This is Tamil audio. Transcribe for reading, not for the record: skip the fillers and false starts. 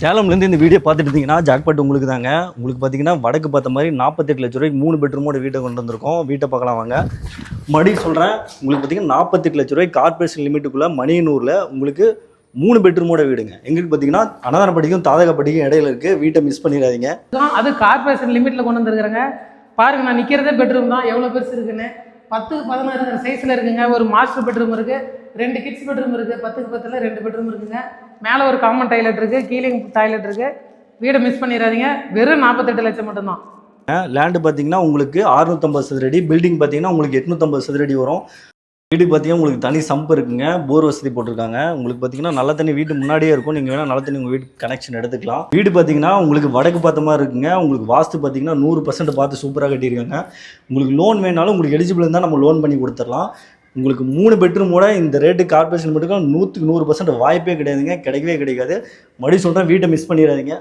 சேலம்லேருந்து இந்த வீடியோ பார்த்துட்டு இருந்தீங்கன்னா ஜாக்பாட் உங்களுக்கு தாங்க. உங்களுக்கு பார்த்தீங்கன்னா வடக்கு பார்த்த மாதிரி 48 லட்ச ரூபாய்க்கு 3 பெட்ரூமோட வீட்டை கொண்டு வந்திருக்கோம். வீட்டை பார்க்கலாம் வாங்க. மறுபடியும் சொல்கிறேன், உங்களுக்கு பார்த்தீங்கன்னா 48 லட்ச ரூபாய் கார்பரேஷன் லிமிட்டுக்குள்ளே மணியனூரில் உங்களுக்கு 3 பெட்ரூமோட வீடுங்க. எங்களுக்கு பார்த்தீங்கன்னா அனதானப்பட்டிக்கும் தாதகப்பட்டிக்கும் இடையில இருக்குது. வீட்டை மிஸ் பண்ணிடாதீங்க. அது கார்பரேஷன் லிமிட்டில் கொண்டு வந்துருக்குறேங்க. பாருங்க, நான் நிற்கிறதே பெட்ரூம் தான், எவ்வளோ பெருசு இருக்குன்னு. 10-16 சைஸில் இருக்குங்க. ஒரு மாஸ்டர் பெட்ரூம் இருக்குது, 2 கிட்ஸ் பெட்ரூம் இருக்குது, 10-10 2 பெட்ரூம் இருக்குங்க. மேலே ஒரு காமன் டாய்லெட் இருக்குது, கீழே டாய்லெட் இருக்குது. வீடை மிஸ் பண்ணிடாதீங்க. வெறும் 48 லட்சம் மட்டும்தான். லேண்டு பார்த்தீங்கன்னா உங்களுக்கு 650 சதுரடி, பில்டிங் பார்த்தீங்கன்னா உங்களுக்கு 850 சதுரடி வரும். வீட்டுக்கு பார்த்தீங்கன்னா உங்களுக்கு தனி சம்பு இருக்குங்க, போர் வசதி போட்டிருக்காங்க. உங்களுக்கு பார்த்தீங்கன்னா நல்ல தண்ணி வீட்டு முன்னாடியே இருக்கும். நீங்கள் வேணால் நல்ல தண்ணி உங்கள் வீட்டுக்கு கனெக்ஷன் எடுத்துக்கலாம். வீடு பார்த்தீங்கன்னா உங்களுக்கு வடக்கு பார்த்த மாதிரி இருக்குங்க. உங்களுக்கு வாஸ்து பார்த்தீங்கன்னா 100% பார்த்து சூப்பராக கட்டியிருக்காங்க. உங்களுக்கு லோன் வேணாலும் உங்களுக்கு எலிஜிபிள் இருந்தால் நம்ம லோன் பண்ணி கொடுத்துடலாம். உங்களுக்கு 3 பெட்ரூமோட இந்த ரேட்டு கார்பரேஷன் மட்டும் 100% வாய்ப்பே கிடையாதுங்க, கிடைக்கவே கிடைக்காது. மறுபடியும் சொல்கிறேன், வீட்டை மிஸ் பண்ணிடாதீங்க.